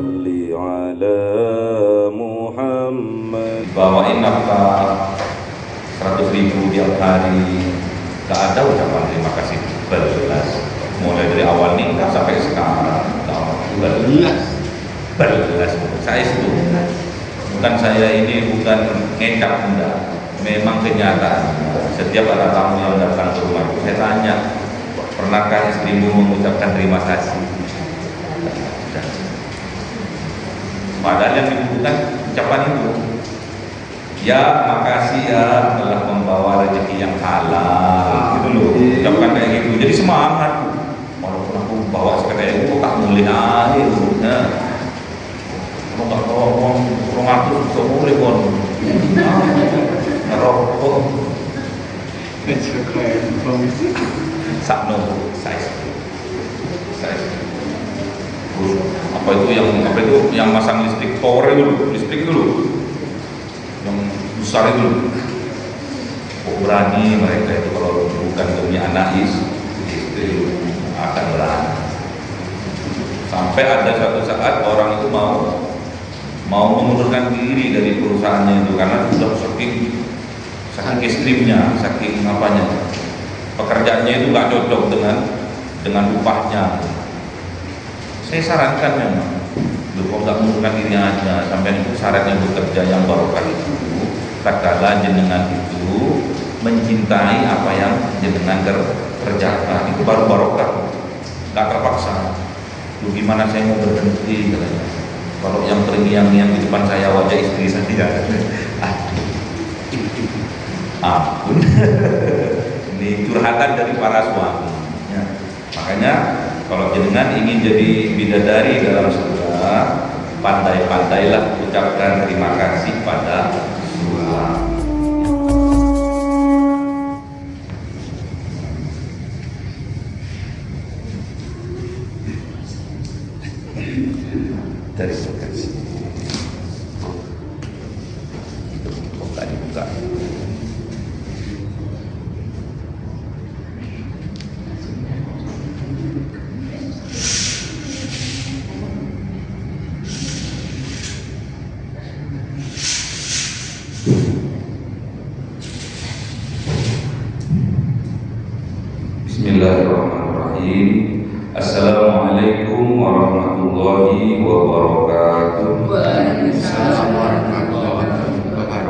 salli ala Muhammad. Bawain nafkah 100.000 tiap hari, gak ada ucapan terima kasih belas. Mulai dari awal nikah sampai sekarang belas. Saya itu bukan, saya ini bukan ngecap, enggak. Memang kenyataan. Setiap ada tamu yang datang ke rumah itu saya tanya, pernahkah istrimu mengucapkan terima kasih? Padahal yang dibutuhkan ucapan itu, ya makasih ya telah membawa rezeki yang halal, gitu loh. Ucapkan kayak gitu, jadi semangat. Walaupun aku bawa sekedar itu, tak mulai aja itu. Kalau nggak bawa uang, kurang aku bisa mulai pun. Ngerokok. Sakno, size. Apa itu yang masang listrik power itu, listrik itu loh, yang besar itu loh. Kok berani mereka itu kalau bukan demi anak istri akan berani. Sampai ada suatu saat orang itu mau mengundurkan diri dari perusahaannya itu karena sudah saking ekstrimnya, saking apanya, pekerjaannya itu nggak cocok dengan upahnya. Saya sarankan memang, kalau nggak mengundurkan diri aja, sampai itu syaratnya bekerja yang barokah itu, tatkala jenengan itu mencintai apa yang jenengan kerjakan, itu baru barokah, nggak terpaksa. Lu gimana saya mau berhenti katanya? Kalau yang terngiang-ngiang di depan saya wajah istri saya, ampun. Ini curhatan dari para suami. Ya. Makanya kalau jenengan ingin jadi bidadari dalam surga, pandai-pandailah ucapkan terima kasih pada suami. Terima kasih. Buka. Bismillahirrahmanirrahim. Assalamualaikum warahmatullahi wabarakatuh. Waalaikumsalam warahmatullahi wabarakatuh.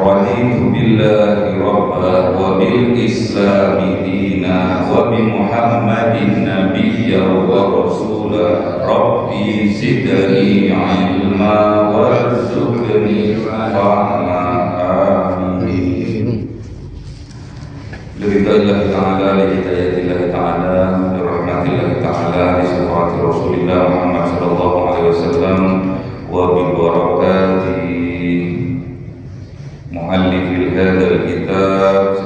Raditu billahi rabba wa bil islami dina wa bi Muhammadin nabiyya wa rasula. Rabbi zidni ilma warzuqni fahma. Amin. Lillahi ta'ala, lihidayatillahi ta'ala, lirahmatillahi ta'ala, lisifati Rasulillah Muhammad sallallahu alaihi wasallam, wa bibarakati muallifil hadal kitab.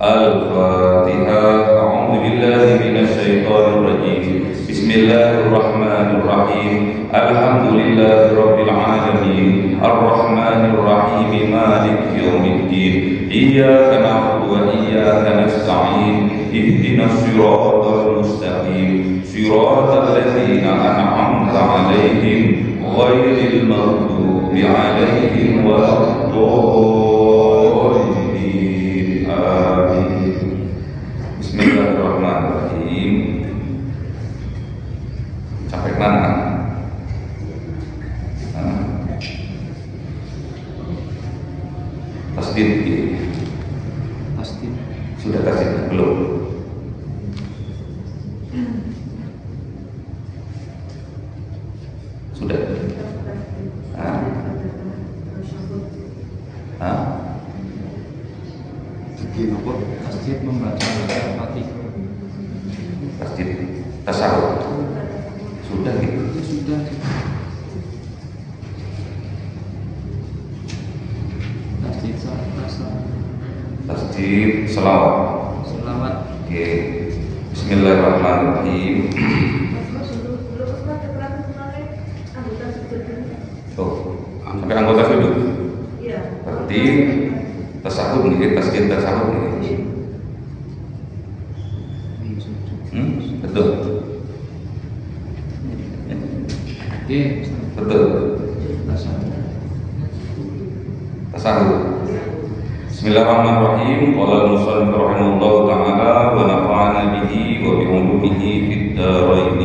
Al-Fatihah. A'udzu billahi minasy syaithanir rajim. Bismillahirrahmanirrahim. Alhamdulillahi rabbil alamin. Ar-Rahmanir Rahim. Maliki yaumiddin. Iyyaka na'budu wa iyyaka nasta'in. Ihdinas siratal mustaqim. Siratal ladzina an'amta 'alaihim ghairil maghdubi 'alaihim waladdallin. Amin. Bismillahirrahmanirrahim. Sampai mana? Tasdid. Sudah tasdid belum? Sudah. Tasdid membaca Al-Fatihah. Tasdid tasawuf. Sudah gitu. Sudah. Tasdid Tasdid selawat. Oke. Bismillahirrahmanirrahim. Sampai anggota sujud. Berarti tasawuf nih, tasdid tasawuf nih. Betul. Iya. Betul. Tasawuf. Bismillahirrahmanirrahim. Qala al-musannif rahimahullahu ta'ala wa nafa'ana bihi wa bi ulumihi fid dharain.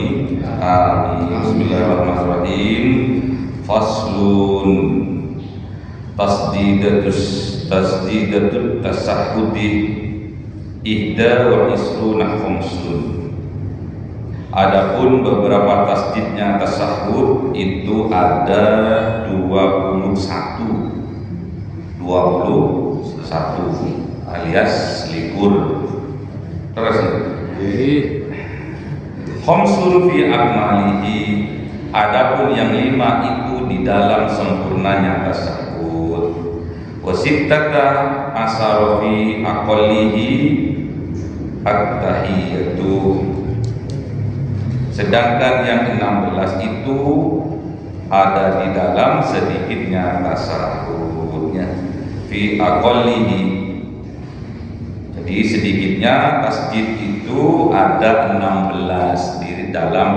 Amin. Bismillahirrahmanirrahim. Faslun tasdidatut tasahhudi ihda wa isruna khamsun. Adapun beberapa tasdidnya tasahhud itu ada 21 alias likur. Terus khamsun fi akmalihi. Adapun yang 5 itu di dalam sempurnanya tasahhud. Wa sittata asara fi aqallihi at-tahiyyatu. Sedangkan yang 16 itu ada di dalam sedikitnya tasahhudnya fi aqallihi. Jadi sedikitnya tasdid itu ada 16 di dalam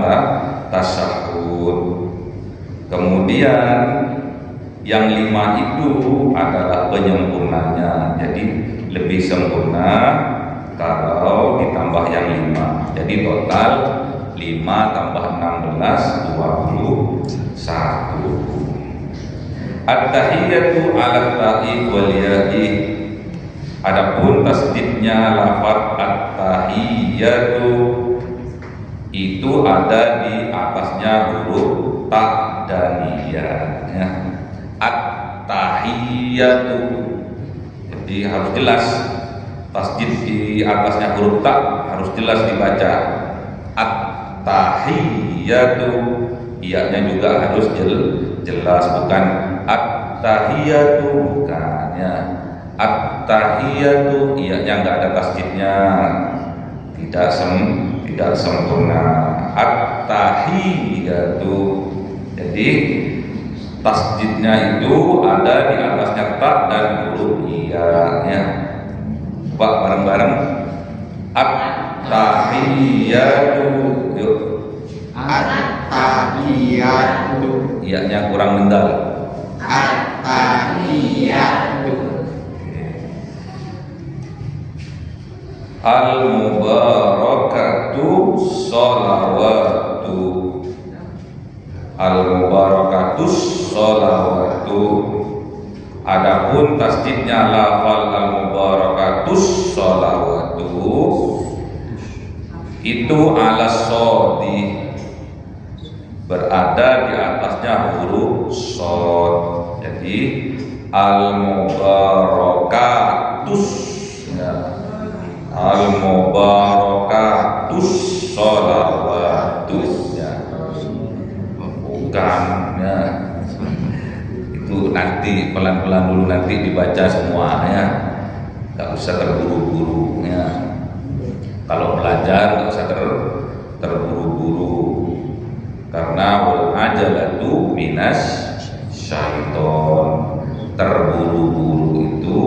tasahhud. Kemudian yang 5 itu adalah penyempurnanya. Jadi lebih sempurna kalau ditambah yang 5. Jadi total 5 tambah 16 21. At-tahiyyatu 'ala ta'i wal ya'i. Adapun tasdidnya lafaz at-tahiyyatu itu ada di atasnya huruf ta dan ya. At-tahiyyatu. Jadi harus jelas tasdid di atasnya huruf ta harus jelas dibaca. At-tahiyyatu, iya-nya juga harus jelas, bukan at-tahiyyatu, bukannya at-tahiyyatu, iya-nya enggak ada tasdidnya, tidak sempurna. At-tahiyyatu, jadi tasdidnya itu ada di atasnya ta dan huruf iya-nya. Coba bareng-bareng. At-tahiyyatu. Yuk. At-tahiyyatu. Iya-nya kurang mendal. At-tahiyyatu. Al-mubarakatu sholawatu. Al-mubarakatu sholawatu. Adapun tasdidnya lafal al-mubarakatu sholawatu itu ala shodi, berada di atasnya huruf shod. Jadi al-mubarakatus, ya. Al-mubarakatus sholawatus, ya. Bukan, ya. Itu nanti pelan-pelan dulu, nanti dibaca semuanya, nggak usah terburu-buru, ya. Kalau belajar nggak usah terburu-buru, karena wal ajalatu minas syaiton. Terburu-buru itu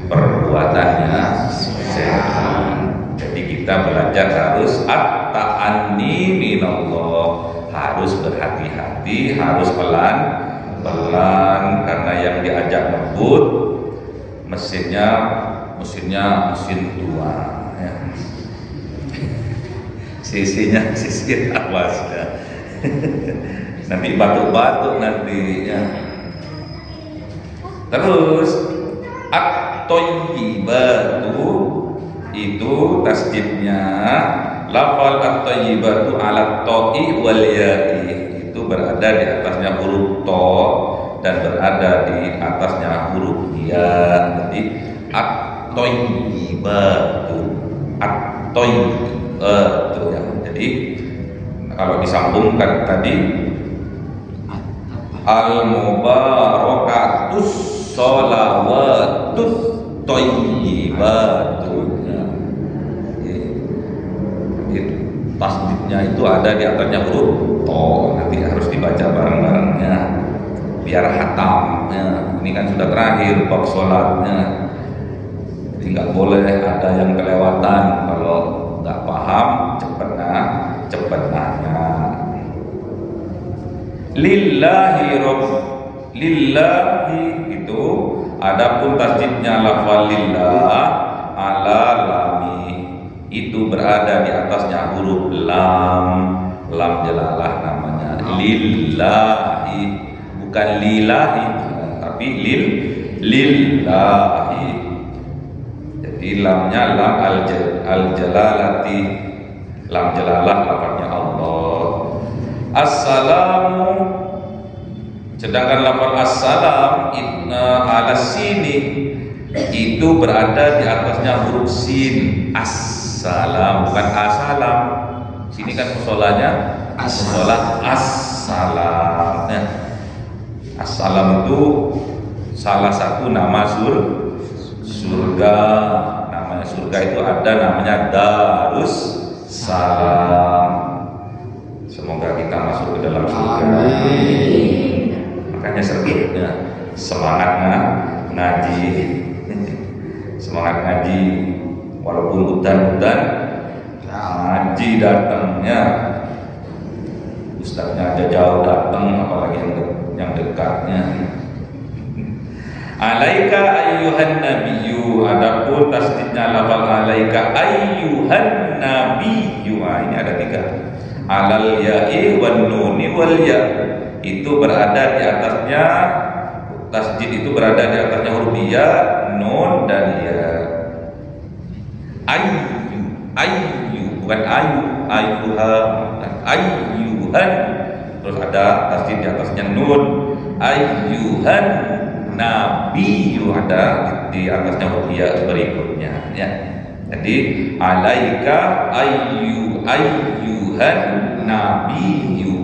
perbuatannya setan. Jadi kita belajar harus at-ta'anni minallah, harus berhati-hati, harus pelan-pelan, karena yang diajak ngebut mesin tua, ya. Sisinya sisi awas, ya. Nanti batuk-batuk nanti, ya. Terus at-thayyibatu itu tasdidnya lafal at-thayyibatu ala ta'i wal ya'i, itu berada di atasnya huruf to dan berada di atasnya huruf ya. Jadi at-thayyibatu, at-thayyibatu, ya. Jadi kalau disambungkan tadi al-mubarakatus sholawatut thayyibatun, ya. Tasdidnya itu ada di atasnya huruf to, nanti harus dibaca bareng-barengnya biar hatam, ya. Ini kan sudah terakhir bab sholatnya, jadi nggak boleh ada yang kelewatan. Kalau nggak paham cepet nanya. Lillahi rabb, lillahi itu adapun tasdidnya lafal lillah ala lami itu berada di atasnya huruf lam, lam jalalah namanya. Lillahi, bukan lillahi, tapi lillahi. Jadi lamnya lam al jalalati, lam jalalah lafaznya Allah. Assalamu, sedangkan lafaz assalam ala sini itu berada di atasnya huruf sin. Assalam, bukan asalam. Sini kan musolanya musola assalam. Ya. Assalam itu salah satu nama surga. Namanya surga itu ada namanya Darus Salam. Semoga kita masuk ke dalam surga. Makanya seringnya semangat ngaji, semangat ngaji walaupun udan-udan ngaji datangnya. Ustaznya aja jauh datang, apalagi yang dekatnya. Alaika ayyuhan nabiyyu, adapun tasdidnya lafal alaika ayyuhan nabiyyu, ini ada 3. Alal ya'i wan nuni wal ya, itu berada di atasnya, tasdid itu berada di atasnya huruf ya, nun dan ya. Ayyu, bukan ayyuha, ayyuhan, terus ada tasdid di atasnya nun. Ayyuhan nabiyyu, ada di atasnya huruf ya berikutnya ya. Jadi alaika ayyuhan nabiyyu.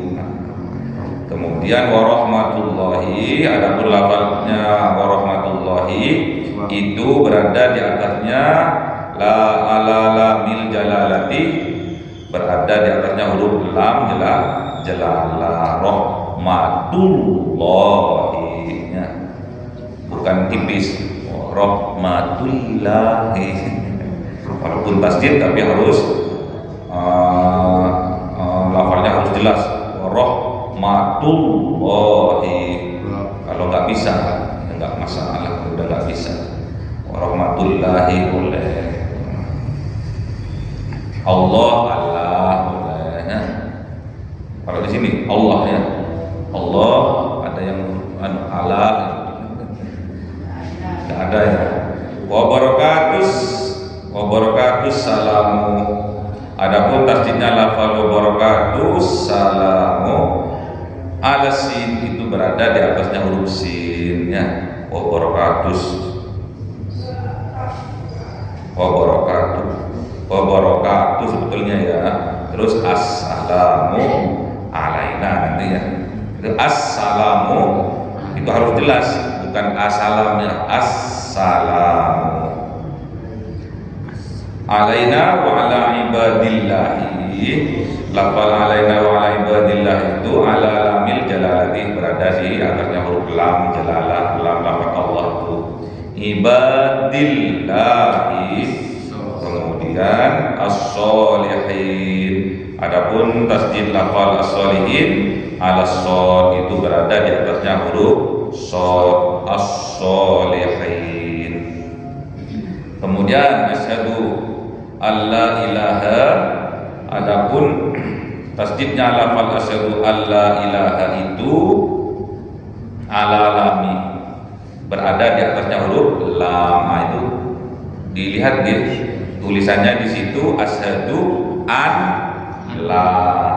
Kemudian warahmatullahi, adapun lafaznya warahmatullahi itu berada di atasnya la ala lamil jalalati, berada di atasnya huruf lam jalalah rahmatullahi ya. Bukan tipis rahmatullahi. Walaupun tasdid tapi harus lafalnya harus jelas rahmatullahi. Kalau nggak bisa nggak masalah, udah nggak bisa rahmatullahi boleh, Allah boleh ya. Kalau di sini Allah ya, Allah ada yang Allah nggak ada ya. Wabarakatuh salamu, adapun tasdidnya lafal wabarakatuh salamu ala sin itu berada di atasnya huruf sin ya. Wabarakatuh sebetulnya ya. Terus assalamu alaina nanti ya. Itu assalamu itu harus jelas, bukan assalamnya, assalamu alaina wa ala ibadillahi. Lafal alaina wa ala ibadillah itu ala lamil jalalati, berada di atasnya huruf lam jalalah, lam lafaz Allah itu ibadillahi. Kemudian as-solihin, adapun tasdid lafal as-solihin ala shad itu berada di atasnya huruf shad, as-solihin. Kemudian asyhadu alla ilaha, adapun tasdidnya lafal asyhadu alla ilaha itu ala lami, berada di atasnya huruf lam. Itu dilihat di tulisannya di situ asyhadu an la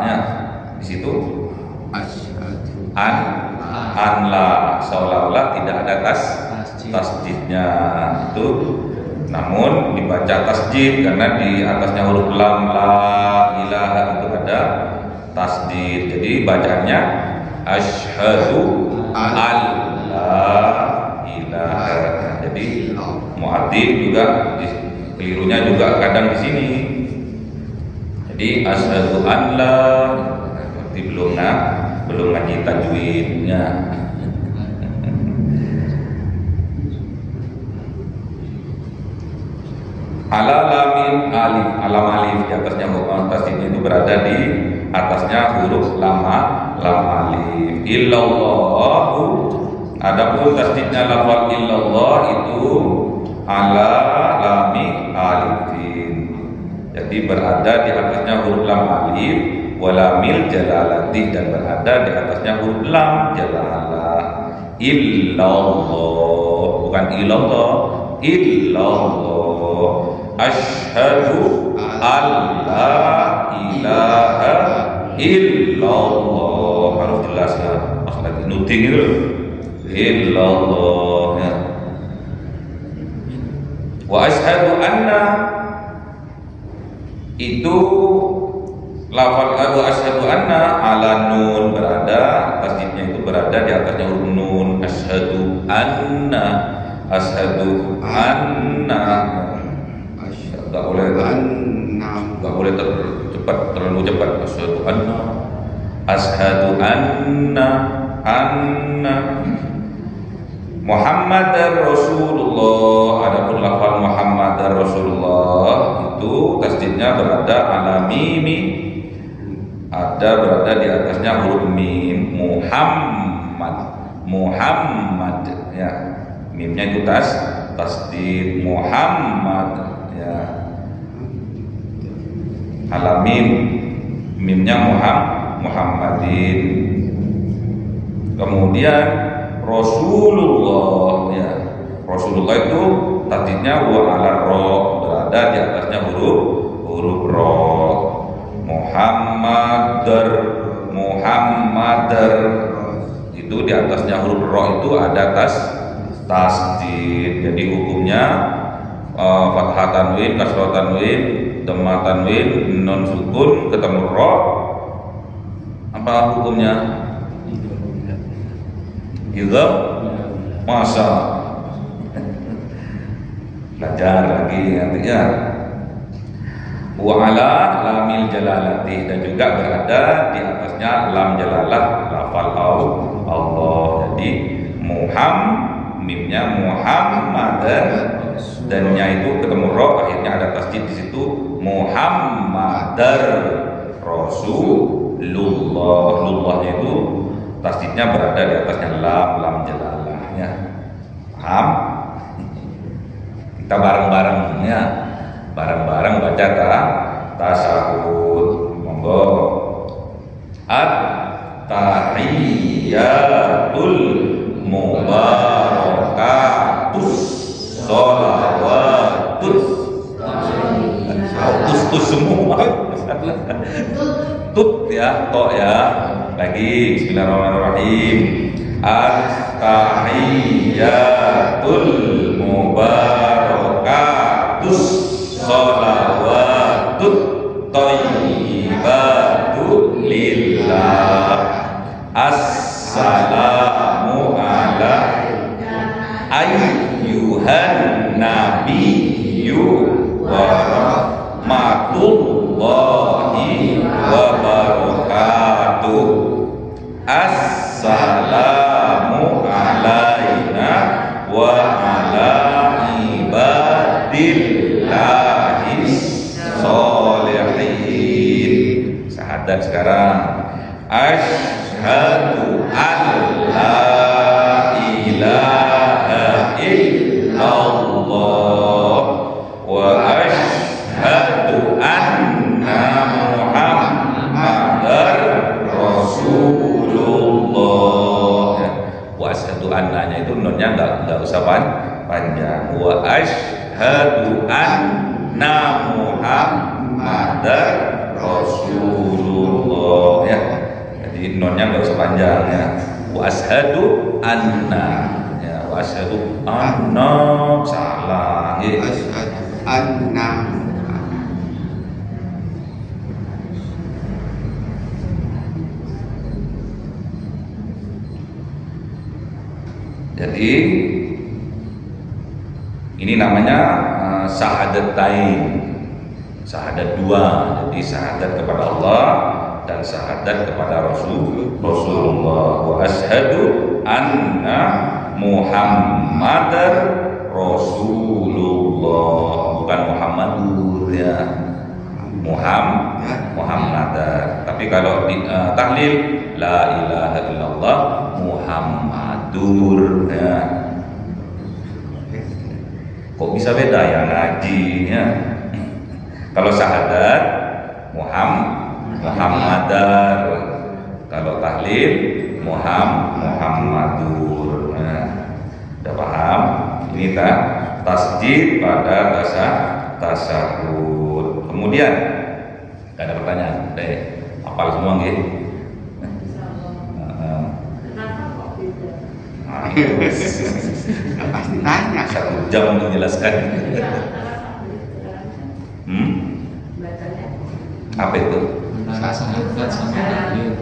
ya. Di situ an la, seolah-olah tidak ada tasdidnya itu. Namun dibaca tasdid karena di atasnya huruf lam la ilaha itu ada tasdid. Jadi bacanya asyhadu alla ilaha. Jadi muadzin juga kelirunya juga kadang di sini. Jadi asyhadu alla, berarti belum ngaji tajwidnya. Alalamin alif, alam alif di atasnya huruf tasdidnya itu berada di atasnya huruf lam lam alif. Illallahu, adapun tasdidnya lafal illallah itu ala lami alifin. Jadi berada di atasnya huruf lam alif walamil jalalati, dan berada di atasnya huruf lam jalalah. Illallah, bukan illallah, illallah. Asyhadu alla ilaha illallah. Harus jelas ya, pas lagi nuting itu illallah ya. Wa asyhadu anna, itu lafal wa asyhadu anna ala nun, berada tasdidnya itu berada di atasnya huruf nun. Asyhadu anna, asyhadu anna, nggak boleh cepat, terlalu cepat. Asyhadu anna Muhammadar Rasulullah. Adapun lafal Muhammadar Rasulullah itu tasdidnya berada ala mimi, ada berada di atasnya huruf mim. Muhammad ya, mimnya itu tasdid Muhammad ya, ala mimnya Muhammadin. Kemudian Rasulullah ya, Rasulullah itu tasdidnya wa ala ro, berada di atasnya huruf ro. Muhammadar itu di atasnya huruf ro itu ada tasdid. Jadi hukumnya fathah tanwin, kasrah tanwin, dhamma tanwin, nun sukun ketemu ro, apa hukumnya? Idgham masa belajar lagi nantinya. Wa ala lamil jalalati, dan juga berada di atasnya lam jalalah lafal Allah. Jadi mimnya Muhammadan, dannya itu ketemu ro, akhirnya ada tasdid di situ. Muhammadar Rasulullah, lullahnya itu tasdidnya berada di atasnya lam jalalahnya. Paham? Kita bareng-bareng ya, bareng-bareng baca tasyahud. Monggo. At-tahiyyatul mubarakatus sholawatus, tus semua tut ya, to ya. Lagi bismillahirrahmanirrahim. At-tahiyyatul mubarakatus sholawatut thayyibatu lillah. Assalamu alayka ayyuhan nabiyyu wa rahmatullahi wa barakatuh. Assalamu alaina wa ala ibadillahis sholihin. Syahadat sekarang. Asyhadu an la ilaha illallah wa asyhadu anna Muhammadar Rasulullah. Wa asyhadu annanya itu nunnya enggak usah panjang. Wa asyhadu anna Muhammadar Rasulullah ya. Jadi nonnya nggak usah panjang ya. Wa asyhadu anna ya, wa asyhadu anna salah ya. Anna. Jadi ini namanya syahadatain, syahadat dua. Jadi syahadat kepada Allah dan syahadat kepada Rasulullah. Wa asyhadu anna Muhammadar Rasulullah, bukan Muhammadur ya. Muhammadar. Tapi kalau tahlil la ilaha illallah Muhammadur ya. Kok bisa beda ya ngaji ya? Kalau syahadat Muhammadar, kalau tahlil Muhammadur. Nah, udah paham? Ini tasjid pada tasyahud. Kemudian ada pertanyaan, deh, hafal semua nggih? Pasti tanya. 1 jam menjelaskan. Apa itu? Syahadat sama tahlil.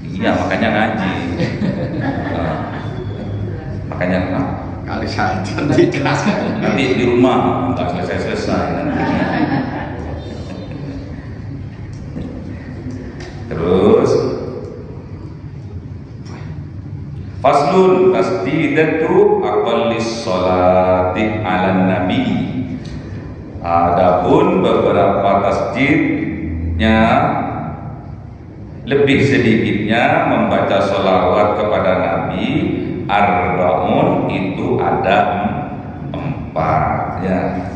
Iya, makanya ngaji. Makanya Kali saja tidak. nanti di rumah nggak selesai nanti. Terus faslun tasdidatu aqallis sholati 'alan nabi. Adapun beberapa tasdidnya, lebih sedikitnya membaca sholawat kepada Nabi, arbaun itu ada 4 ya.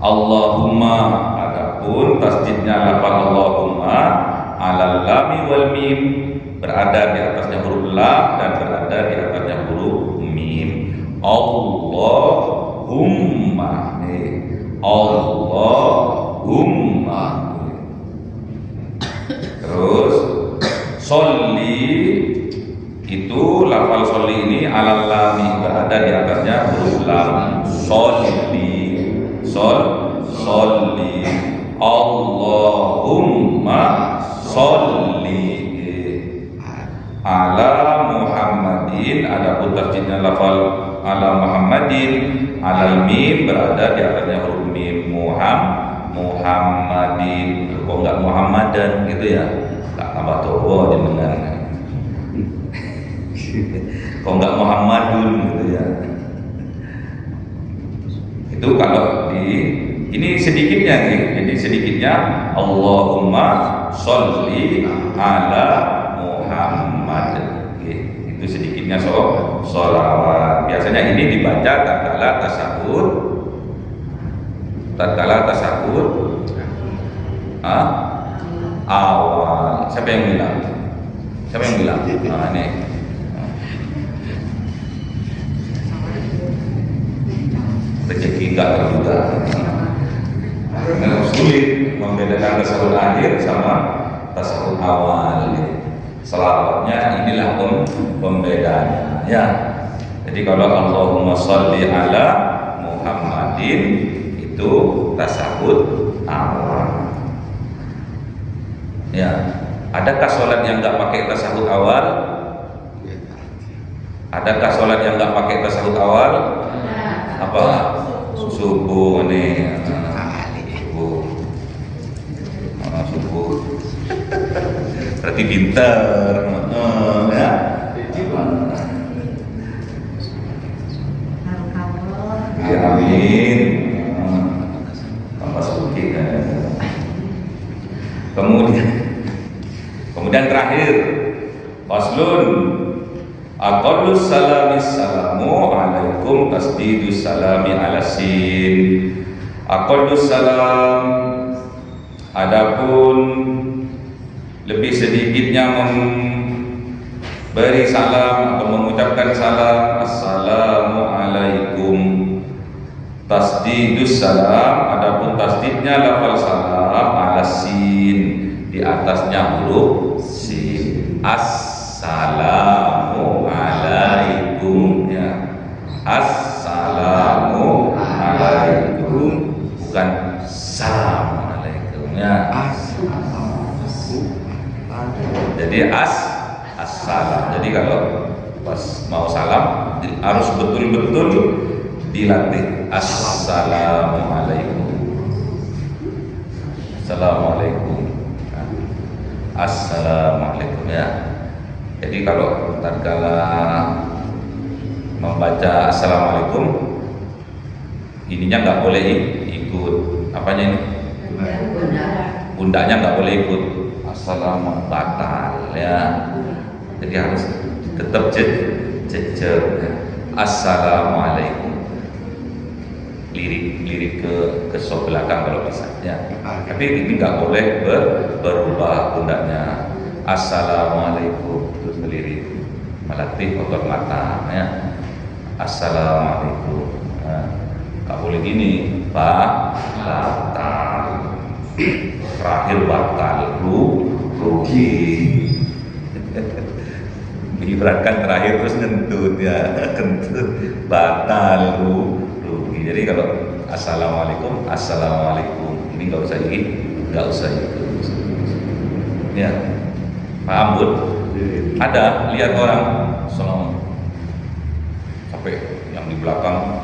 Allahumma, adapun tasdidnya lafal Allahumma alal lami wal mim, berada di atasnya huruf lam dan berada di atasnya huruf mim. Allahumma, Allahumma. Terus sholli itu lafal sholli ini alal lami, berada di atasnya huruf lam. Sholli, sholli. Allahumma sholli ala Muhammadin. Adapun tasdidnya lafal ala Muhammadin alal mim, berada di atasnya huruf mim. Muhammadin. Kok enggak Muhammadan gitu ya? Tak tambah tobo jenengan. Kok enggak Muhammadun gitu ya? Itu kalau ini sedikitnya nih. Jadi sedikitnya Allahumma sholli ala Muhammad. Itu sedikitnya sholawat. Biasanya ini dibaca tatkala tasyahud awal. Siapa yang bilang? Ini. Rezeki enggak terduga. Sulit membedakan tasyahud akhir sama tasyahud awal. Selawatnya inilah pembedanya ya. Jadi kalau Allahumma sholli ala Muhammadin itu tasyahud awal. Ya, adakah sholat yang nggak pakai tasyahud awal? Adakah sholat yang nggak pakai tasyahud awal? Apa? Subuh nih. Subuh. Berarti pintar. Ya. Ya, amin. Tambah suci kan. Kemudian terakhir, faslun aqallus salami salamu alaikum tasdidus salami ala sin. Aqallus salam, adapun lebih sedikitnya memberi salam atau mengucapkan salam, assalamu alaikum. Tasdidus salam, adapun tasdidnya lafal salam ala sin, di atasnya huruf sin. Assalamu alaikum ya. Assalamu alaikum, bukan assalamualaikum ya. Jadi assalam. Jadi kalau pas mau salam harus betul-betul dilatih. Assalamualaikum. Assalamualaikum. Assalamualaikum ya. Jadi kalau tatkala membaca assalamualaikum, ininya nggak boleh ikut apanya ini? pundaknya nggak boleh ikut. Assalamualaikum, batal ya. Jadi harus tetap jejer. Assalamualaikum. Lirik ke sop belakang kalau bisa ya. Tapi ini nggak boleh berubah pundaknya. Assalamualaikum terus lirik, melatih otot mata ya. Assalamualaikum. Nggak boleh gini, batal. Terakhir batal, rugi. Ibaratkan terakhir terus ngentut ya, kentut, batal, rugi. Jadi kalau assalamualaikum, ini nggak usah itu. Ya, paham Bud? Ada lihat orang, salam, sampai yang di belakang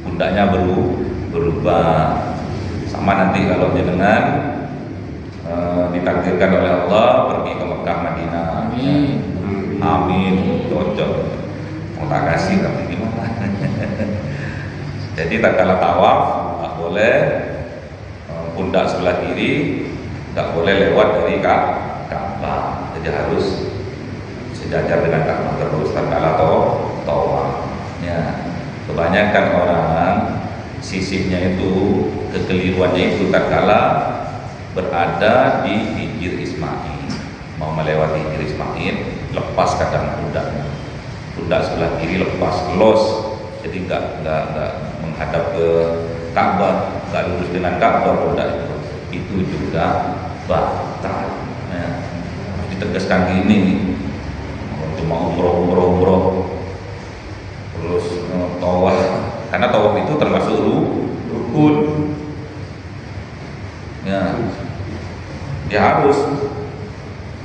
pundaknya berubah. Sama nanti kalau jenengan ditakdirkan oleh Allah pergi ke Mekah Madinah. Amin. Cocok. Mau tak kasih tapi gimana? Jadi tak kalah tawaf nggak boleh pundak sebelah kiri, nggak boleh lewat dari Ka'bah. Jadi harus sejajar dengan Ka'bah terus tak kalah tawaf. Ya, kebanyakan orang sisihnya itu, kekeliruannya itu tak kalah berada di Hijir Ismail. Mau melewati Hijir Ismail, lepas kadang pundak sebelah kiri lepas, los. Jadi nggak menghadap ke Ka'bah, nggak lurus dengan Ka'bah pundak itu juga batal. Ya. Ditegaskan gini, cuma umroh, terus tawaf, karena tawaf itu termasuk rukun. Ya, dia harus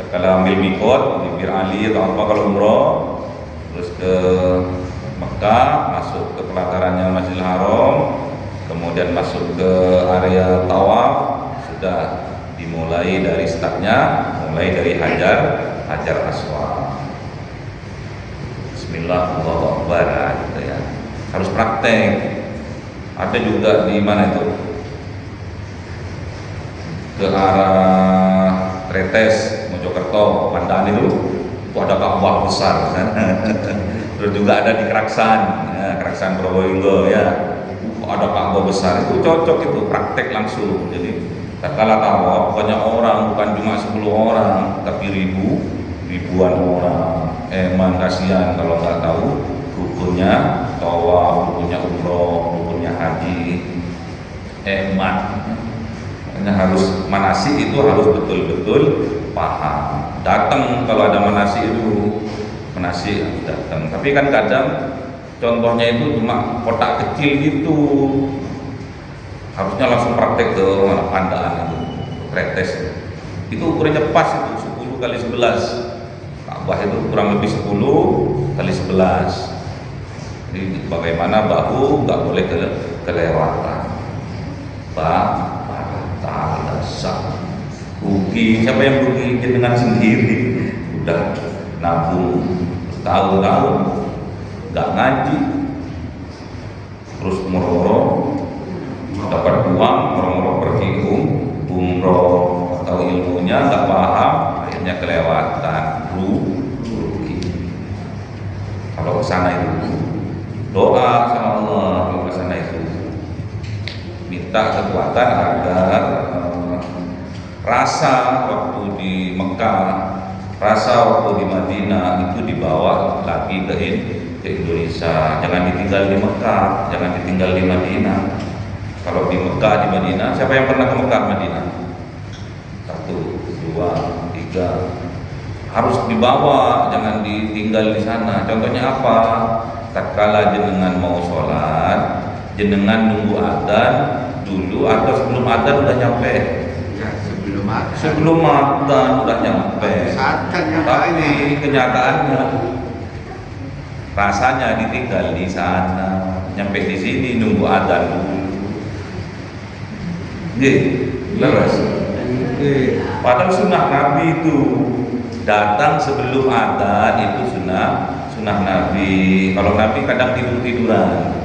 kalau ambil mikot di Bir Ali atau apa kalau umroh, terus ke Mekah, masuk ke pelatarannya Masjidil Haram, kemudian masuk ke area tawaf, sudah dimulai dari startnya, mulai dari Hajar Aswad. Bismillahirrahmanirrahim gitu ya. Harus praktek. Ada juga di mana itu? Ke arah Tretes, Mojokerto, Pandaan itu ada Ka'bah besar. Terus juga ada di Keraksan, ya, Keraksan Probolinggo ya. Ada Ka'bah besar, itu cocok itu praktek langsung. Jadi tak kalah tawaf banyak orang, bukan cuma 10 orang, tapi ribuan orang. Emang kasihan kalau nggak tahu rukunnya tawaf, rukunnya umroh, rukunnya haji. Hanya harus manasik itu harus betul-betul paham. Datang kalau ada manasik itu, manasik datang. Tapi kan kadang contohnya itu cuma kotak kecil gitu. Harusnya langsung praktek ke mana Pandaan itu, Tretes. Itu ukurannya pas itu 10 kali 11. Ka'bah itu kurang lebih 10 kali 11. Jadi bagaimana bahu nggak boleh kelewatan. Rugi, siapa yang rugi? Dengan sendiri. Udah nabung tahun-tahun nggak ngaji, terus moro-moro dapat uang, moro-moro pergi umroh atau ilmunya nggak paham, akhirnya kelewatan, rugi. Kalau kesana itu doa sama Allah, kalau kesana itu minta kekuatan agar rasa waktu di Mekah, rasa waktu di Madinah itu dibawa lagi ke Indonesia. Jangan ditinggal di Mekah, jangan ditinggal di Madinah. Kalau di Mekah, di Madinah, siapa yang pernah ke Mekah, Madinah? 1, 2, 3. Harus dibawa, jangan ditinggal di sana. Contohnya apa? Tatkala jenengan mau sholat, jenengan nunggu adzan dulu atau sebelum adzan udah nyampe? Sebelum adzan udah nyampe. Tapi kenyataannya rasanya ditinggal di sana, nyampe di sini nunggu adzan dulu. Terus, padahal sunnah Nabi itu datang sebelum adzan itu sunnah Nabi. Kalau Nabi kadang tiduran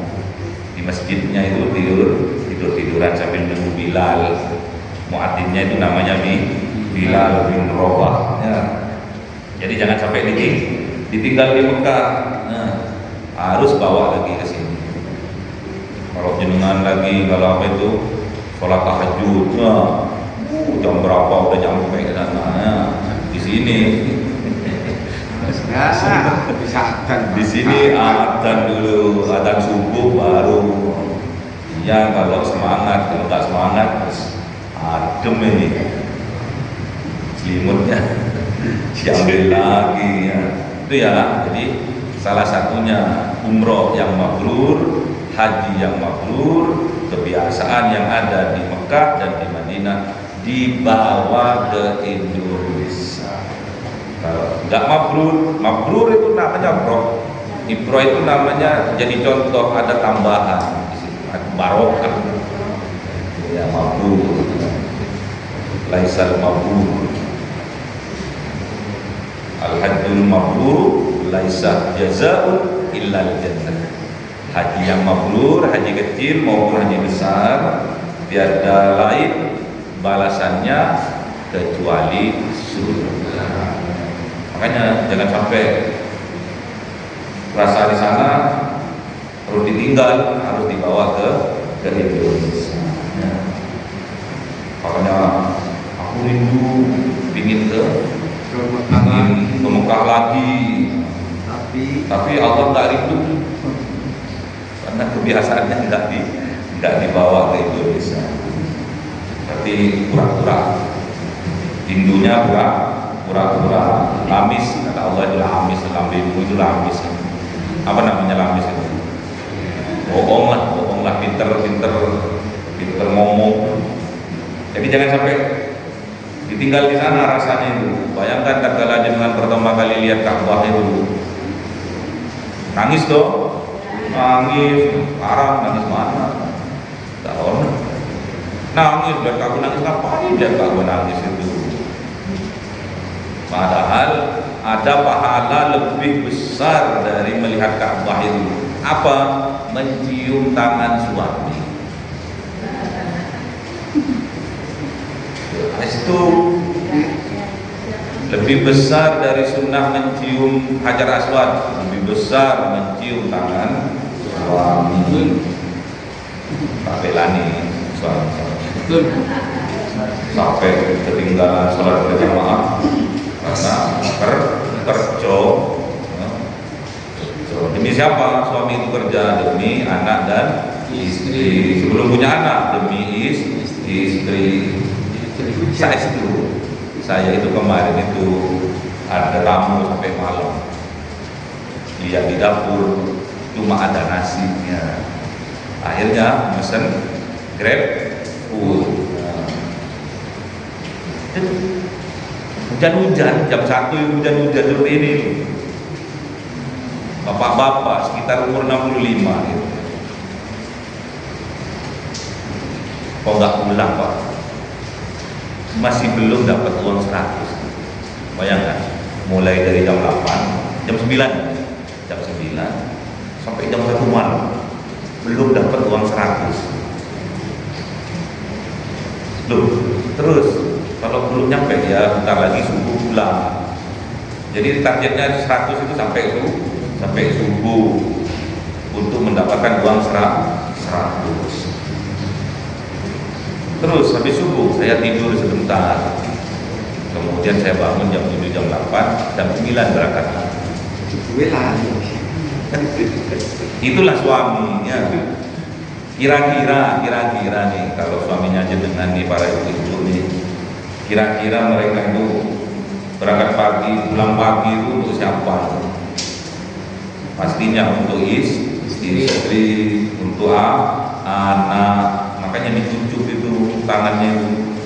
di masjidnya itu tiduran sambil nunggu Bilal. muadzinnya itu namanya Bilal bin Rabah ya. Jadi jangan sampai ditinggal di Mekah. Nah, harus bawa lagi ke sini. Kalau jenengan lagi kalau apa itu sholat tahajud, nah, jam berapa udah nyampe ke sana? Nah, di sini. Ya, bisa adzan. Di sini adzan dulu, adzan subuh baru. Ya kalau semangat, kalau nggak semangat, adem ini selimutnya diambil lagi ya. Itu ya. Jadi salah satunya umroh yang mabrur, haji yang mabrur, kebiasaan yang ada di Mekah dan di Madinah dibawa ke Indonesia. Kalau nggak mabrur itu namanya ibroh. Ibroh itu namanya jadi contoh, ada tambahan di situ, ada barokah. Ya mabrur, laisal mabrur. Al-hajjul mabrur laisa jazaa'un illa al-jannah. Haji yang mabrur, haji kecil maupun haji besar, tiada lain balasannya kecuali surga. Makanya jangan sampai rasa di sana harus ditinggal, harus dibawa ke Indonesia. Ya. Makanya aku rindu ingin ke Mekah lagi, tapi Allah nggak rindu karena kebiasaannya nggak dibawa ke Indonesia. Berarti pura-pura, rindunya pura-pura lamis, kata Allah itu lamis, lambemu itu lamis. Apa namanya lamis itu? Bohong lah, pinter ngomong. Jadi jangan sampai ditinggal di sana rasanya itu. Bayangkan tatkala jenengan pertama kali lihat Ka'bah itu, nangis toh, nangis, parah, nangis mana? Tahu? Nangis, biar kamu nangis ngapain? Biar kamu nangis itu. Padahal ada pahala lebih besar dari melihat Ka'bah itu. Apa? Mencium tangan suami. Itu lebih besar dari sunnah mencium Hajar Aswad, lebih besar mencium tangan suami. Tak belani suami sampai ketinggalan sholat berjamaah karena kerja. Demi siapa suami itu kerja? Demi anak dan istri. Sebelum punya anak demi istri. Saya itu kemarin itu ada tamu sampai malam, lihat di dapur cuma ada nasinya. Akhirnya mesen Grab food. Hujan-hujan jam 1 hujan-hujan seperti ini. Bapak-bapak sekitar umur 65 gitu. Kok nggak pulang Pak? Masih belum dapat uang 100. Bayangkan, mulai dari jam 8, jam 9 sampai jam 1 malam belum dapat uang 100. Loh, terus kalau belum nyampe ya bentar lagi subuh pulang. Jadi targetnya 100 itu sampai subuh untuk mendapatkan uang 100. Terus habis subuh saya tidur sebentar, kemudian saya bangun jam 7, jam 8, jam 9 berangkat. Itulah suaminya. Kira-kira nih kalau suaminya jenengan nih, para ibu-ibu nih, kira-kira mereka itu berangkat pagi, pulang pagi itu untuk siapa? Pastinya untuk istri, untuk anak. Makanya dicucuk itu tangannya itu.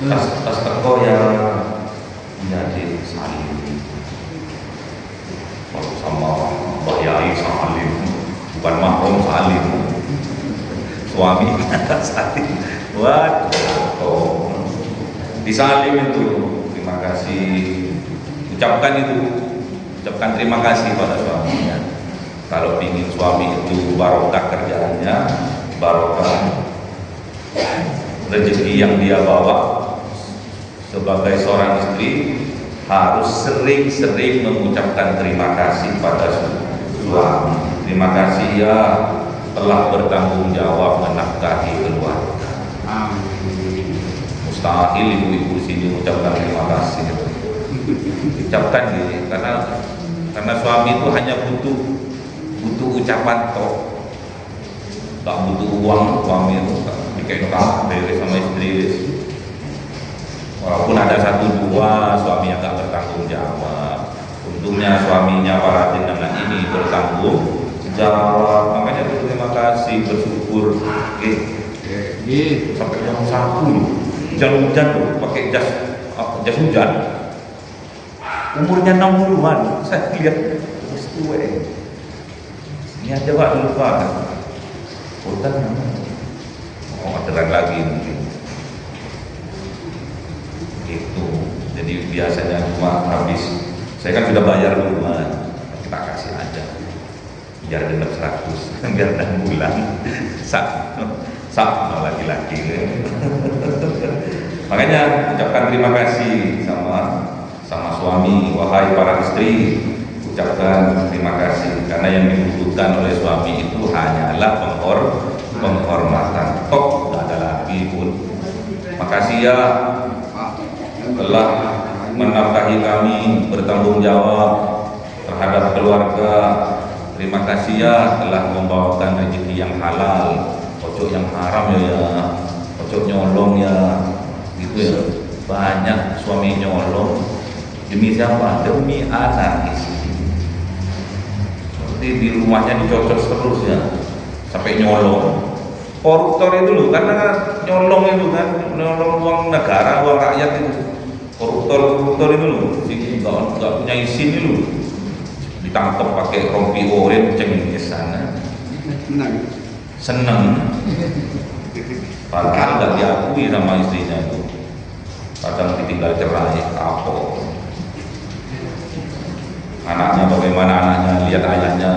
Tas teko ya jadi salim. Kalau sama Mbah Yai salim, bukan mahram salim. Suami salim. Waduh, disalim itu. Terima kasih. Ucapkan terima kasih pada suaminya. Kalau ingin suami itu barokah kerjaannya, barokah rezeki yang dia bawa sebagai seorang istri harus sering-sering mengucapkan terima kasih pada suami. Terima kasih ya telah bertanggung jawab menafkahi keluarga. Mustahil ibu-ibu sini mengucapkan terima kasih. Ucapkan gitu, karena suami itu hanya butuh ucapan toh, tak butuh uang. Suami itu dikain dari sama istri. Walaupun ada 1-2 suami yang tak bertanggung jawab, untungnya suaminya para jenengan ini bertanggung jawab. Makanya terima kasih, bersyukur. Sampai jam 1 hujan tuh pakai jas hujan. Umurnya 60-an, saya lihat terus tua. Ini aja Pak dulu Pak. Hutan orderan lagi mungkin. Itu. Jadi biasanya cuma habis. Saya kan sudah bayar duluan. Kita kasih aja. Biar genap 100, biar 6 bulan. Sak laki-laki. Makanya ucapkan terima kasih sama suami. Wahai para istri, ucapkan terima kasih, karena yang dibutuhkan oleh suami itu hanyalah penghormatan. Tok, tidak ada lagi pun. Makasih ya telah menafkahi kami, bertanggung jawab terhadap keluarga. Terima kasih ya telah membawakan rezeki yang halal, ojo yang haram ya, ojo nyolong ya, gitu ya. Banyak suami nyolong demi siapa? Demi anak istri. Seperti di rumahnya dicocok terus ya, sampai nyolong. Koruptor itu loh, karena nyolong itu kan, nyolong uang negara, uang rakyat itu. Koruptor itu loh, nggak punya izin itu loh, ditangkap pakai rompi oren cengeng ke sana. Seneng. Padahal nggak diakui sama istrinya itu. Kadang ditinggal cerai, kapok. Anaknya bagaimana, anaknya lihat ayahnya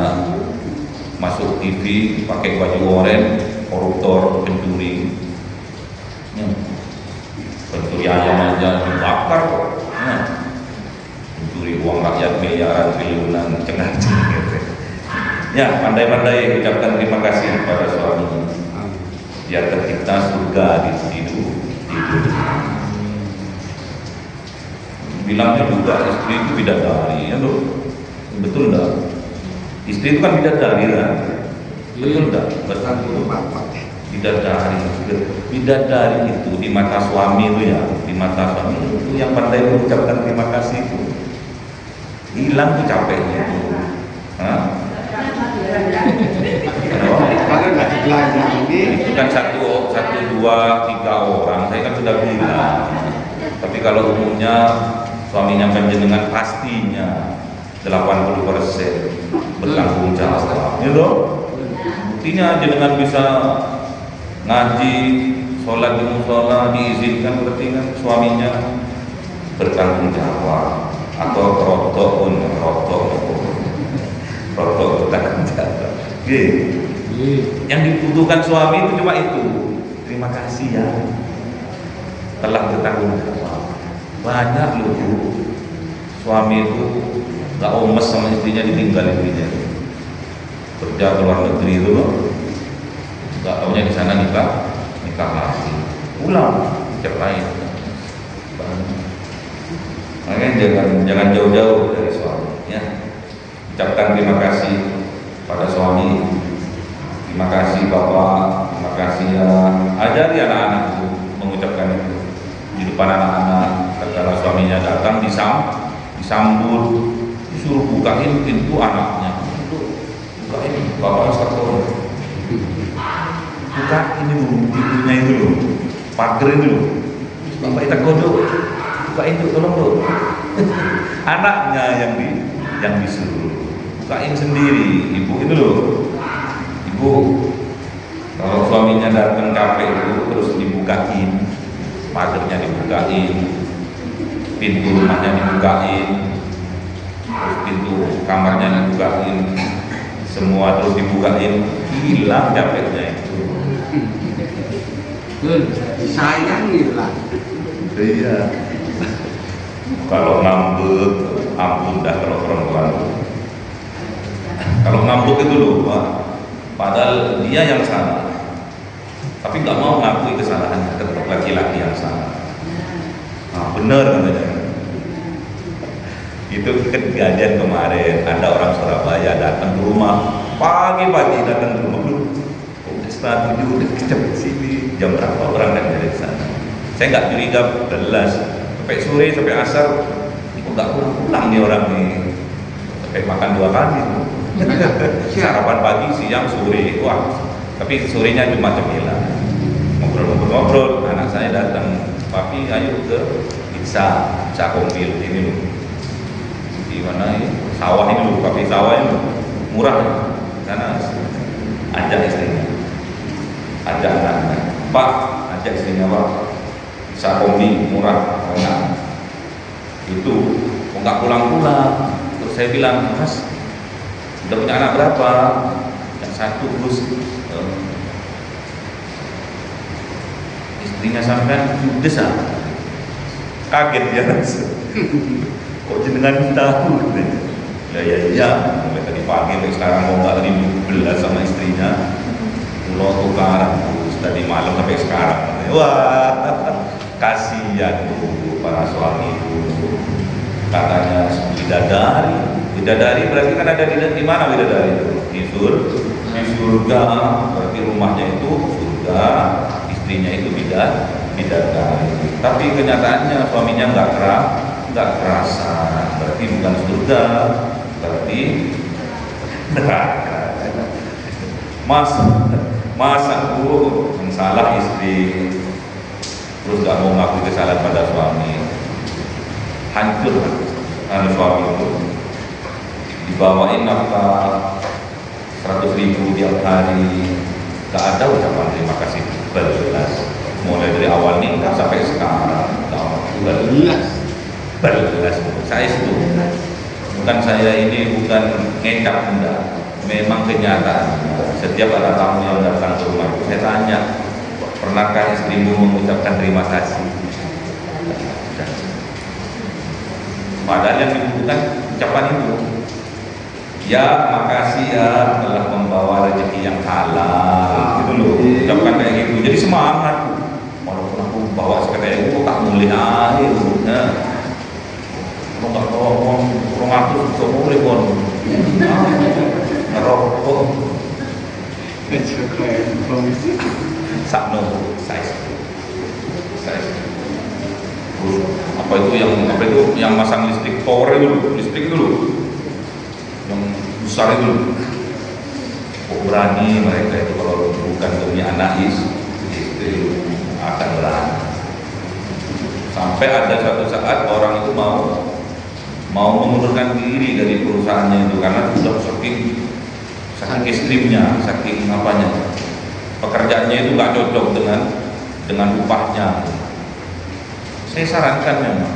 masuk TV pakai baju oren, koruptor, pencuri. Pencuri ayam aja dibakar kok. Pencuri uang rakyat miliaran, triliunan, cengang-cengeng. Ya, pandai-pandai ucapkan terima kasih pada suami. Biar tercipta surga di dunia. Bilangnya juga istri itu bidadari, ya loh. Betul enggak? Istri itu kan bidadari kan? Betul enggak? Betul. Bidadari itu di mata suami itu ya, di mata suami itu yang pandai mengucapkan terima kasih itu. Hilang tuh capeknya itu. Kalau nggak dibelanja ini itu kan 1, 2, 3 orang, saya kan sudah bilang. Tapi kalau umumnya suaminya panjenengan pastinya 80% bertanggung jawab, gitu. Buktinya jenengan bisa ngaji, sholat di musola diizinkan, berarti kan suaminya bertanggung jawab. Atau rotok bertanggung jawab. Yang dibutuhkan suami itu cuma itu. Terima kasih ya telah bertanggung jawab. Banyak loh suami itu gak omes sama istrinya, ditinggal istrinya. Kerja ke luar negeri itu loh, gak taunya di sana nikah lagi, pulang cerai. Makanya jangan jauh-jauh dari suami ya. Ucapkan terima kasih pada suami. Terima kasih Bapak, terima kasih ya. Ajari anak-anak itu mengucapkan itu di depan anak-anak. Kalau suaminya datang disambut, disuruh bukain pintu anaknya. Bukain, Bapak satu. Buka ini dulu, pintunya itu loh, pagar itu loh. Bapak itu kodok, bukain tuh, tolong tuh. Anaknya yang disuruh, bukain sendiri. Ibu itu loh. Ibu, kalau suaminya datang capek itu terus dibukain, pagarnya dibukain, pintu rumahnya dibukain, terus pintu kamarnya dibukain, semua terus dibukain, hilang capeknya itu. disayangi lah. Iya. Kalau ngambek, ampun dah kalau perempuan. Kalau ngambek itu lupa, padahal dia yang salah, tapi nggak mau ngakui kesalahannya, tetap laki-laki yang salah. Nah, benar katanya. Itu kejadian kemarin, ada orang Surabaya datang ke rumah, pagi-pagi datang ke rumah, udah setengah 7 udah kecepet sini, jam berapa orang kan dari sana? Saya nggak curiga, belas sampai sore sampai asar, itu nggak pulang nih orang nih, sampai makan 2 kali, sarapan pagi, siang, sore, wah, tapi sorenya cuma cemilan, ngobrol-ngobrol, anak saya datang, papi ayo ke bisa kombil ini loh. Di mana ini sawah ini loh, papi sawah ini murah karena ajak istrinya, ajak anaknya, pak ajak istrinya pak, bisa kombi murah enak. Itu nggak pulang-pulang. Terus saya bilang, mas udah punya anak berapa? Yang satu. Terus istrinya sampai desa, kaget dia. Kok jenengan tahu? Ya, mulai tadi pagi sampai sekarang mau nggak belas sama istrinya, pulau tukaran terus tadi malam sampai sekarang. Wah, kasihan tuh para suami itu. Katanya bidadari berarti kan ada di mana bidadari itu? Di surga, berarti rumahnya itu surga, istrinya itu bidadari. Tapi kenyataannya suaminya nggak kerasa, berarti bukan surga, berarti neraka. Masa bu yang salah istri, terus nggak mau ngakui kesalahan pada suami, hancur suami itu. Dibawain nafkah 100.000 tiap hari, nggak ada ucapan terima kasih belas. Mulai dari awal nikah sampai sekarang, belas. Saya itu bukan saya ini bukan ngecap, enggak, memang kenyataan. Setiap ada tamu yang datang ke rumah saya tanya, pernahkah istrimu mengucapkan terima kasih? Padahal yang dibutuhkan ucapan itu, ya makasih ya telah membawa rezeki yang halal, gitu loh, ucapkan kayak gitu. Jadi semangat, walaupun aku bawa sekedar itu tak mulai air, kalau nggak bawa uang aku bisa mulai pun ngerokok sakno size apa itu yang masang listrik power dulu, listrik dulu yang besar itu. Kok berani mereka itu kalau bukan demi anak istri akan berani. Sampai ada suatu saat orang itu mau mengundurkan diri dari perusahaannya itu karena sudah saking ekstrimnya, saking apanya, pekerjaannya itu nggak cocok dengan upahnya. Saya sarankan memang,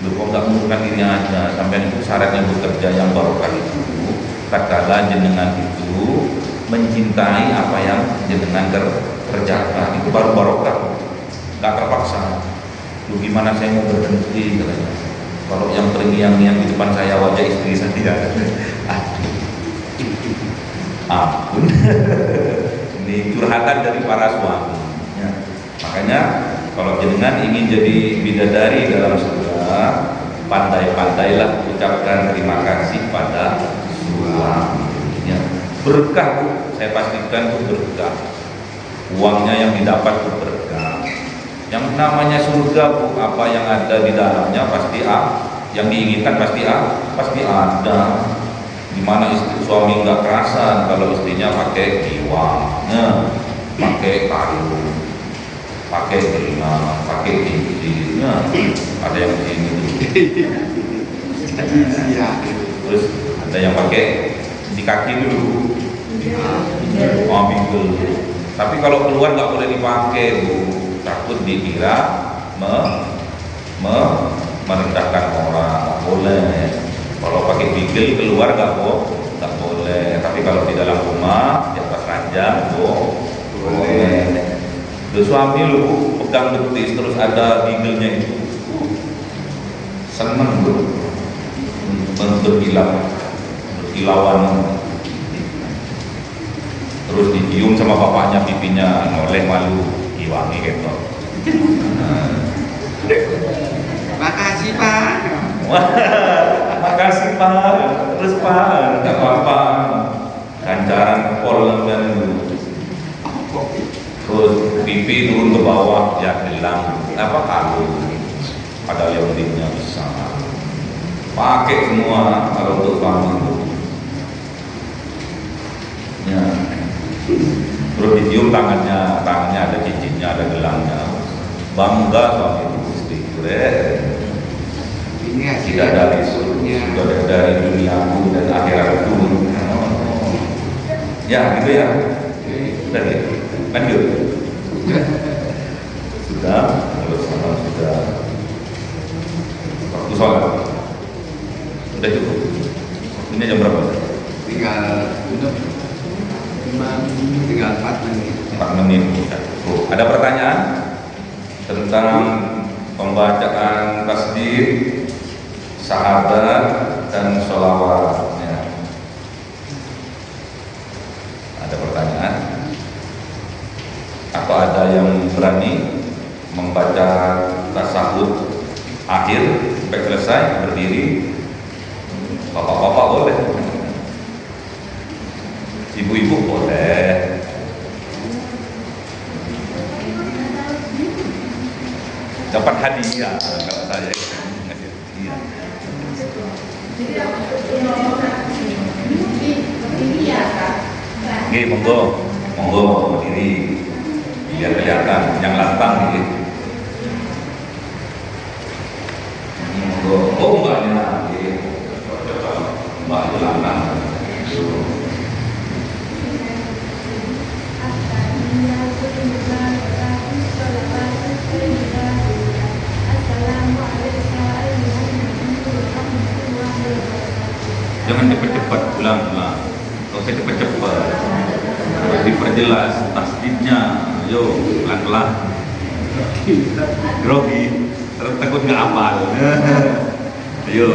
kok nggak mengundurkan diri aja, sampai itu syaratnya bekerja yang barokah itu, katakanlah jenengan itu mencintai apa yang jenengan kerjakan, itu baru barokah, nggak terpaksa. Lu gimana saya mau berhenti katanya? Kalau yang terngiang-ngiang di depan saya wajah istri saya, ampun. Ini curhatan dari para suami. Ya. Makanya kalau jenengan ingin jadi bidadari dalam surga, pandai-pandailah ucapkan terima kasih pada suami. Ya. Berkah bu, saya pastikan itu berkah. Uangnya yang didapat itu berkah. Yang namanya surga bu, apa yang ada di dalamnya pasti yang diinginkan pasti ada. Dimana istri suami nggak kerasan kalau istrinya pakai giwangnya, pakai kayu, pakai gelang, pakai cincinnya, ada yang ini terus ada yang pakai di kaki dulu, bingkel. Tapi kalau keluar nggak boleh dipakai bu, takut dikira merendahkan orang, nggak boleh. Kalau pakai bingkel keluar nggak boleh. Tapi kalau di dalam rumah di atas ranjang boleh. suami lu pegang betis terus ada gigelnya itu, seneng bro, berkilauan, terus dicium sama bapaknya pipinya, noleh malu, iwangi gitu. Makasih Pak. Wah, makasih Pak, terus Pak, nggak apa-apa, ganjaran pol dan dulu. Terus pipi turun ke bawah, ya hilang, apa kalung, padahal yang pentingnya bisa. Pakai semua kalau untuk suami itu. Ya. Terus dicium tangannya ada cincinnya, ada gelangnya. Bangga suami itu istri, Ini tidak dari surga, sudah dari duniaku dan akhiratku. Ya, gitu ya. Udah gitu. Lanjut. Sudah, kalau sama sudah. Waktu sholat. Udah cukup. Ini jam berapa? Tinggal 4 menit. 4 menit. Oh, ada pertanyaan tentang pembacaan tasbih, sahadat dan sholawat? Ya. Ada pertanyaan? Atau ada yang berani membaca tasawuf akhir sampai selesai berdiri? Bapak-bapak boleh, ibu-ibu boleh. Dapat hadiah kalau saya ngasih hadiah. Oke, monggo berdiri biar kelihatan yang lantang gitu. Monggo, mbaknya, mbak itu lantang. Jangan cepat-cepat ulang-ulang. Kalau saya cepat-cepat, diperjelas tasdidnya. Yo, pelan-pelan. Grogi, terus takut nggak hafal. Ayo.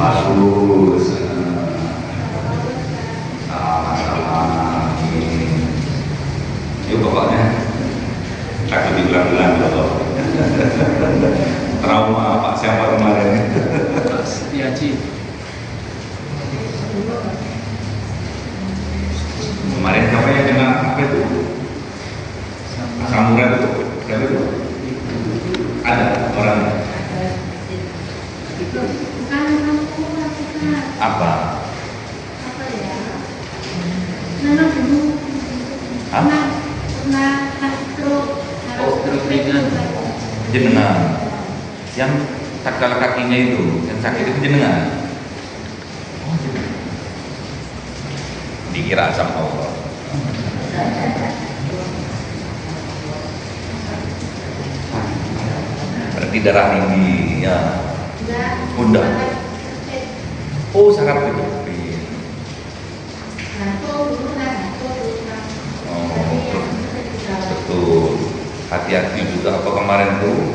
Bagus. Sama-sama. Yuk pokoknya takut diulang-ulang loh. Trauma Pak siapa kemarin? Pak Setiaji. Kemarin siapa yang kena apa itu? Samurai itu, siapa itu? Ada orangnya. Apa? Stroke ringan. Jenengan. Yang tatkala kakinya itu, yang sakit itu jenengan. Oh, jenengan. Dikira sama Allah. Berarti darah tinggi, ya. Bunda. Oh, saraf itu. Oh, betul. Hati-hati juga apa kemarin tuh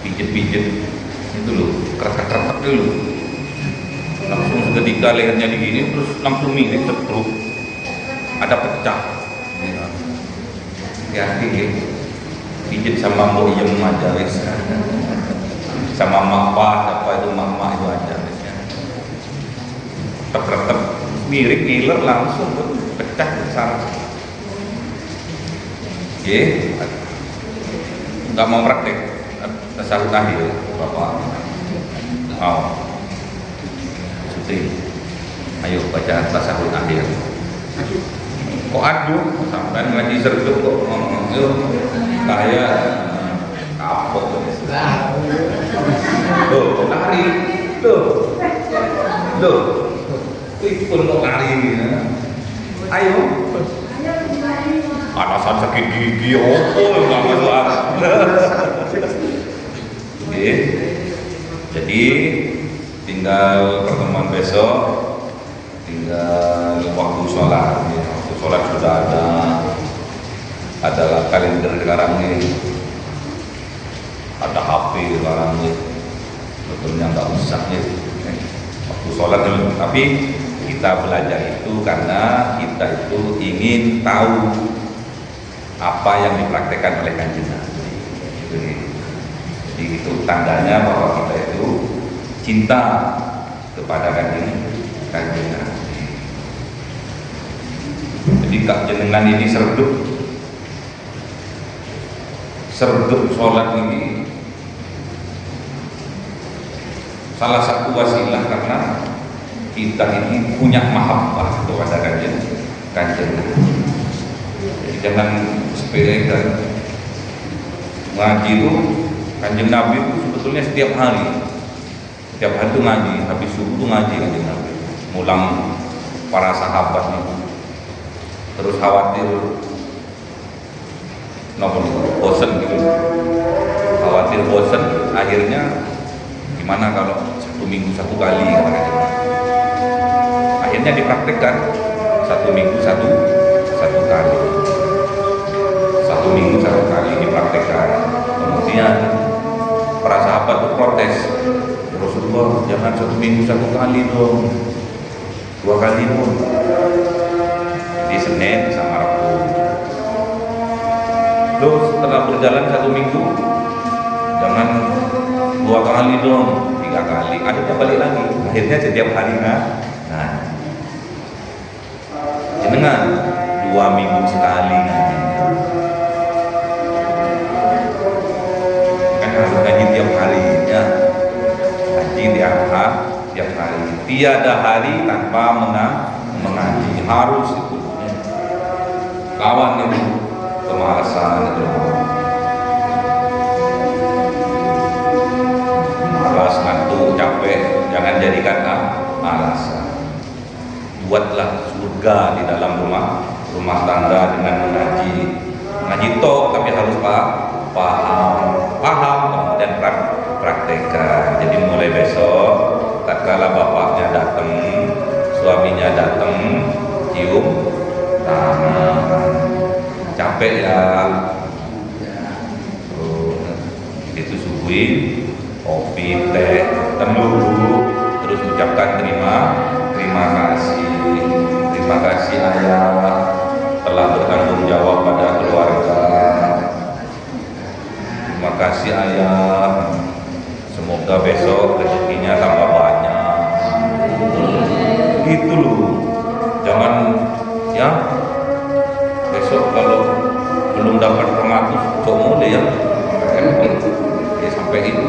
pijet-pijet itu loh, kerak-kerak dulu. Langsung sudah ketika lehernya digini terus langsung miring terus ada pecah. Hati-hati pijit sama mbok iem aja wis. Sama mak apa itu mama itu aja wis ya. Tetep miring ngiler langsung pecah besar. Oke, nggak mau praktek tasawuf akhir Bapak. Sutri, ayo baca tasawuf akhir. Kok aduh, sampai ngaji sergap kok ngomong itu kayak kapok. Tuh, lari, tuh, pun mau lari ya. Ayo. Atasan sakit gigi, nggak masalah. Oke, jadi tinggal pertemuan besok, tinggal waktu sholat. Waktu sholat sudah ada kalender sekarang nih, ada HP sekarang nih, betulnya nggak usah nih waktu sholat dulu. Tapi kita belajar itu karena kita itu ingin tahu apa yang dipraktekkan oleh Kanjeng Nabi. Jadi itu tandanya bahwa kita itu cinta kepada Kanjeng Nabi. Jadi jenengan ini serdup sholat ini salah satu wasilah karena kita ini punya mahabbah kepada Kanjeng Nabi. Jadi jangan sepelekan. Ngaji itu Kanjeng Nabi itu sebetulnya setiap hari itu ngaji, habis subuh itu ngaji Kanjeng Nabi, ngulang para sahabat nih. Terus khawatir bosen gitu, khawatir bosen, akhirnya gimana kalau 1 minggu 1 kali kemarin. Akhirnya dipraktekkan 1 minggu 1 kali, 1 minggu 1 kali dipraktekkan. Kemudian para sahabat itu protes, Rasulullah jangan 1 minggu 1 kali dong, 2 kali pun. Di Senin sama Rabu. Terus setelah berjalan 1 minggu, jangan 2 kali dong, 3 kali. Akhirnya balik lagi. Akhirnya setiap hari nah jenengan 2 minggu sekali ngaji. Kan harus ngaji tiap hari ya. Ngaji tiap hari. Tiada hari tanpa mengaji. Harus itu. Lawan itu kemalasan itu. Malas, ngantuk, capek, jangan jadikan alasan. Buatlah surga di dalam rumah tangga dengan mengaji tok, tapi harus paham kemudian praktekkan. Jadi mulai besok tatkala bapaknya datang, suaminya datang, cium tangan, capek ya, itu subuhin kopi, teh, teluh, terus ucapkan terima kasih ayah telah bertanggung jawab pada keluarga. Terima kasih ayah, semoga besok rezekinya tambah banyak. Gitu loh, jangan ya besok kalau belum dapat 100 cok mode ya sampai itu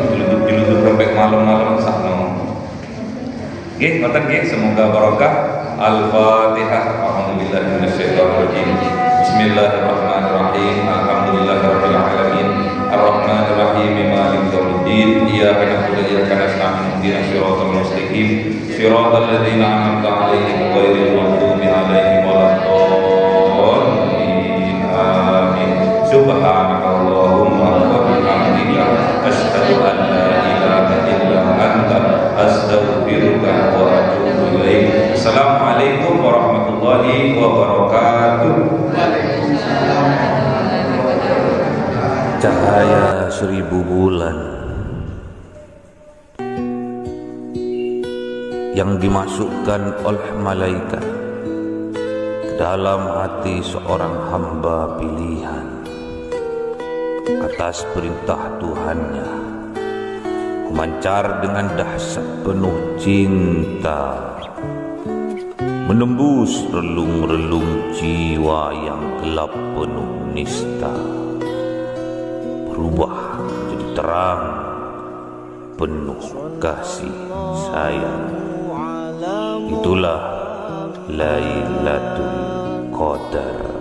jeluduk sampai malam-malam sakno. Nggih, ngoten nggih, semoga barokah. Al-Fatihah. A'udzubillahi minasyaitonir rajim. Bismillahirrahmanirrahim. Alhamdulillahirabbil alamin. Arrahmanir rahim. Maliki yaumiddin. Iyyaka na'budu wa iyyaka nasta'in. Ihdinas siratal mustaqim. Siratal ladzina an'amta 'alaihim ghairil maghdubi 'alaihim waladdallin. Amin. Subhanakallahumma wa bihamdika asyhadu an la ilaha illa anta astaghfiruka wa atubu ilaik. Assalamualaikum warahmatullahi wabarakatuh. Cahaya 1000 bulan yang dimasukkan oleh malaikat ke dalam hati seorang hamba pilihan atas perintah Tuhannya, memancar dengan dahsyat penuh cinta, menembus relung-relung jiwa yang gelap penuh nista, berubah menjadi terang penuh kasih sayang. Itulah Lailatul Qadar.